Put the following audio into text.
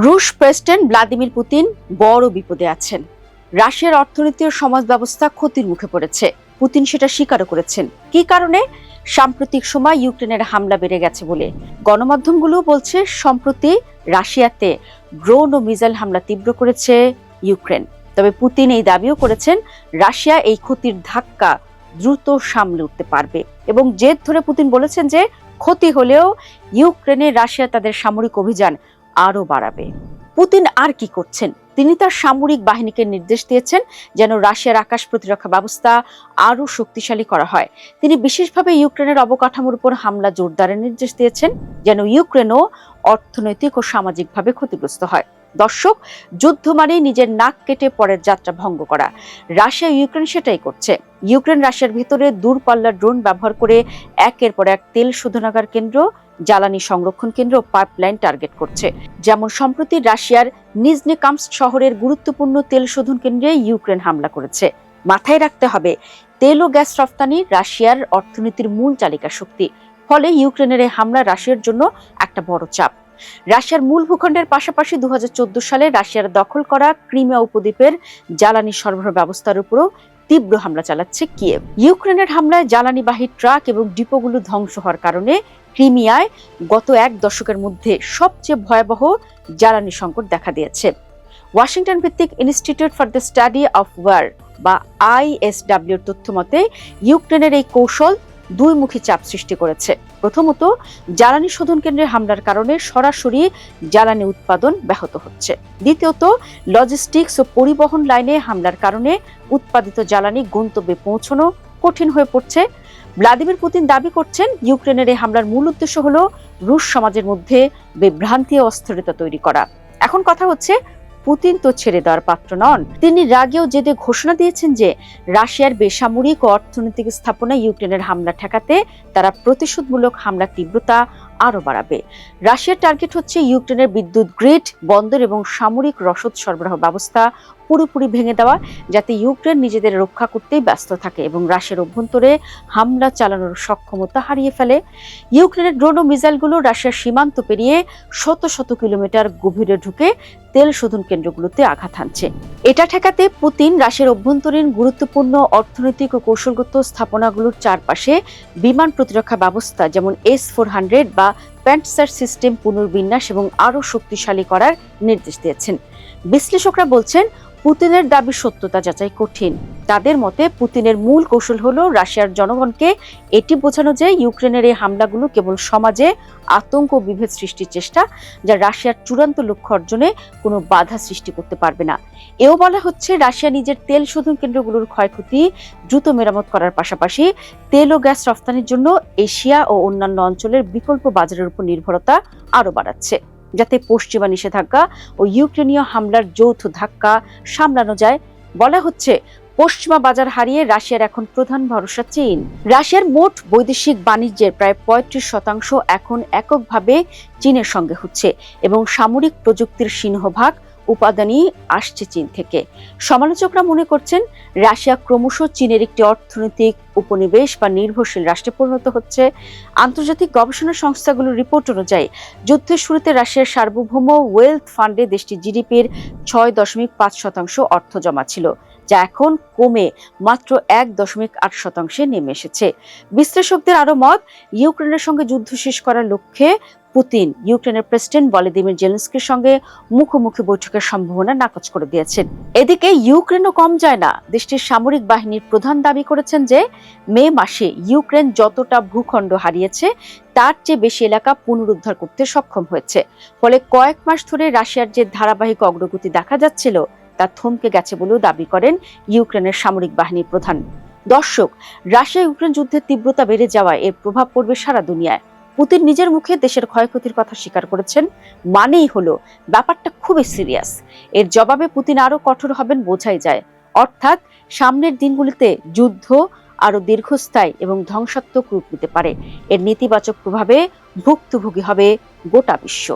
রুশ president Vladimir Putin বড় বিপদে আছেন। রাশিয়ার অর্থনীতি ও সমাজ ব্যবস্থা ক্ষতির মুখে পড়েছে। পুতিন সেটা স্বীকারও করেছেন। কি কারণে? সাম্প্রতিক সময় ইউক্রেনের হামলা বেড়ে গেছে বলে। গণমাধ্যমগুলো বলছে সম্প্রতি রাশিয়াতে ড্রোন ও মিসাইল হামলা তীব্র করেছে ইউক্রেন। তবে পুতিন এই দাবিও করেছেন রাশিয়া এই ক্ষতির ধাক্কা দ্রুত সামলে উঠতে পারবে এবং জেদ ধরে পুতিন বলেছেন যে ক্ষতি হলেও ইউক্রেনে রাশিয়া তাদের সামরিক অভিযান আরো বাড়াবে। পুতিন আর কি করছেন? তিনি তার সামরিক বাহিনীকে নির্দেশ দিয়েছেন যেন রাশিয়ার আকাশ প্রতিরক্ষা ব্যবস্থা আরো শক্তিশালী করা হয়। তিনি বিশেষভাবে ইউক্রেনের অবকাঠামোর উপর হামলা জোরদারের নির্দেশ দিয়েছেন যেন ইউক্রেনও অর্থনৈতিক ও সামাজিকভাবে ক্ষতিগ্রস্ত হয়। দর্শক, যুদ্ধ মানেই নিজের নাক কেটে পরের যাত্রা ভঙ্গ করা। রাশিয়া ইউক্রেন সেটাই করছে। ইউক্রেন রাশিয়ার ভিতরে দূরপাল্লার ড্রোন ব্যবহার করে একের পর এক তেল শোধনাগার কেন্দ্র, জ্বালানি সংরক্ষণ কেন্দ্র ও পাইপলাইন টার্গেট করছে। যেমন সম্প্রতি রাশিয়ার নিজনেকামস্ক শহরের গুরুত্বপূর্ণ তেল শোধন কেন্দ্রে ইউক্রেন হামলা করেছে। মাথায় রাখতে হবে, তেল ও গ্যাস রফতানি রাশিয়ার অর্থনীতির মূল চালিকা শক্তি। ফলে ইউক্রেনের এই হামলা রাশিয়ার জন্য একটা বড় চাপ। রাশিয়ার মূল ভূখণ্ডের পাশাপাশি 2014 সালে রাশিয়ার দখল করা ক্রিমিয়া উপদ্বীপের জ্বালানি সরবরাহ ব্যবস্থার উপরও তীব্র হামলা চালাচ্ছে কিয়েভ। ইউক্রেনের হামলায় জ্বালানিবাহী ট্রাক এবং ডিপোগুলো ধ্বংস হওয়ার কারণে ক্রিমিয়ায় গত এক দশকের মধ্যে সবচেয়ে ভয়াবহ জ্বালানি সংকট দেখা দিয়েছে। ওয়াশিংটন ভিত্তিক Institute for the Study of War বা ISW তথ্য মতে ইউক্রেনের এই কৌশল দুইমুখী চাপ সৃষ্টি করেছে। প্রথমত, জ্বালানি শোধন কেন্দ্রে হামলার কারণে সরাসরি জ্বালানি উৎপাদন ব্যাহত হচ্ছে। দ্বিতীয়ত, লজিস্টিক্স ও পরিবহন লাইনে হামলার কারণে উৎপাদিত জ্বালানি গন্তব্যে পৌঁছানো কঠিন হয়ে পড়ছে। ভ্লাদিমির পুতিন দাবি করছেন ইউক্রেনের এই হামলার মূল উদ্দেশ্য হলো রুশ সমাজের মধ্যে বিভ্রান্তি ও অস্থিরতা তৈরি করা। এখন কথা হচ্ছে, পুতিন তো ছেড়ে দেওয়ার পাত্র নন। তিনি রাগেও জেদে ঘোষণা দিয়েছেন যে রাশিয়ার বেসামরিক ও অর্থনৈতিক স্থাপনা ইউক্রেনের হামলা ঠেকাতে তারা প্রতিশোধমূলক হামলার তীব্রতা আরো বাড়াবে। রাশিয়ার টার্গেট হচ্ছে ইউক্রেনের বিদ্যুৎ গ্রিড, বন্দর এবং সামরিক রসদ সরবরাহ ব্যবস্থা পুরোপুরি ভেঙে দেওয়া, যাতে ইউক্রেন নিজেদের রক্ষা করতেই ব্যস্ত থাকে এবং রাশিয়ার অভ্যন্তরে হামলা চালানোর সক্ষমতা হারিয়ে ফেলে। ইউক্রেনের ড্রোন ও মিসাইলগুলো রাশিয়ার সীমান্ত পেরিয়ে শত শত কিলোমিটার গভীরে ঢুকে তেল শোধন কেন্দ্রগুলোতে আঘাত হানছে। এটা ঠেকাতে পুতিন রাশিয়ার অভ্যন্তরীণ গুরুত্বপূর্ণ অর্থনৈতিক ও কৌশলগত স্থাপনাগুলোর চারপাশে বিমান প্রতিরক্ষা ব্যবস্থা যেমন S-400 বা প্যান্টসার সিস্টেম পুনর্বিন্যাস এবং আরও শক্তিশালী করার নির্দেশ দিয়েছেন। বিশ্লেষকরা বলছেন, পুতিনের দাবি সত্যতা যাচাই কঠিন। তাদের মতে পুতিনের মূল কৌশল হলো রাশিয়ার জনগণকে এটি বোঝানো যে ইউক্রেনের এই হামলাগুলো কেবল সমাজে আতঙ্ক ও বিভেদ সৃষ্টির চেষ্টা, যা রাশিয়ার চূড়ান্ত লক্ষ্য অর্জনে কোনো বাধা সৃষ্টি করতে পারবে না। এও বলা হচ্ছে, রাশিয়া নিজের তেল শোধন কেন্দ্রগুলোর ক্ষয়ক্ষতি দ্রুত মেরামত করার পাশাপাশি তেল ও গ্যাস রফতানির জন্য এশিয়া ও অন্যান্য অঞ্চলের বিকল্প বাজারের উপর নির্ভরতা আরও বাড়াচ্ছে, যাতে পশ্চিমা নিষেধাজ্ঞা ও ইউক্রেনীয় হামলার যৌথ ধাক্কা সামলানো যায়। বলা হচ্ছে, পশ্চিমা বাজার হারিয়ে রাশিয়ার এখন প্রধান ভরসা চীন। রাশিয়ার মোট বৈদেশিক বাণিজ্যের প্রায় 35% এখন এককভাবে চীনের সঙ্গে হচ্ছে এবং সামরিক প্রযুক্তির সিংহভাগ উপাদানই আসছে চীন থেকে। সমালোচকরা মনে করছেন, রাশিয়া ক্রমশ চীনের একটি অর্থনৈতিক উপনিবেশ বা নির্ভরশীল রাষ্ট্রে পরিণত হচ্ছে। আন্তর্জাতিক গবেষণা সংস্থাগুলোর রিপোর্ট অনুযায়ী যুদ্ধের শুরুতে রাশিয়ার সার্বভৌম ওয়েলথ ফান্ডে দেশটির GDP-র 6.5% অর্থ জমা ছিল, যা এখন কমে মাত্র 1.8% নেমে এসেছে। বিশ্লেষকদের আরো মত, ইউক্রেনের সঙ্গে যুদ্ধ শেষ করার লক্ষ্যে পুতিন ইউক্রেনের প্রেসিডেন্ট ভলোদিমির জেলেনস্কির সঙ্গে মুখোমুখি বৈঠকের সম্ভাবনা নাকচ করে দিয়েছেন। এদিকে ইউক্রেনও কম যায় না। দেশটির সামরিক বাহিনীর প্রধান দাবি করেছেন যে মে মাসে ইউক্রেন যতটা ভূখণ্ড হারিয়েছে তার চেয়ে বেশি এলাকা পুনরুদ্ধার করতে সক্ষম হয়েছে। ফলে কয়েক মাস ধরে রাশিয়ার যে ধারাবাহিক অগ্রগতি দেখা যাচ্ছিল তা থমকে গেছে বলেও দাবি করেন ইউক্রেনের সামরিক বাহিনীর প্রধান। দর্শক, রাশিয়া ইউক্রেন যুদ্ধের তীব্রতা বেড়ে যাওয়ায় এর প্রভাব পড়বে সারা দুনিয়ায়। পুতিন নিজের মুখে দেশের ক্ষয়ক্ষতির কথা স্বীকার করেছেন, মানেই হলো ব্যাপারটা খুবই সিরিয়াস। এর জবাবে পুতিন আরো কঠোর হবেন বোঝাই যায়। অর্থাৎ সামনের দিনগুলিতে যুদ্ধ আরো দীর্ঘস্থায়ী এবং ধ্বংসাত্মক রূপ নিতে পারে। এর নেতিবাচক প্রভাবে ভুক্তভোগী হবে গোটা বিশ্ব।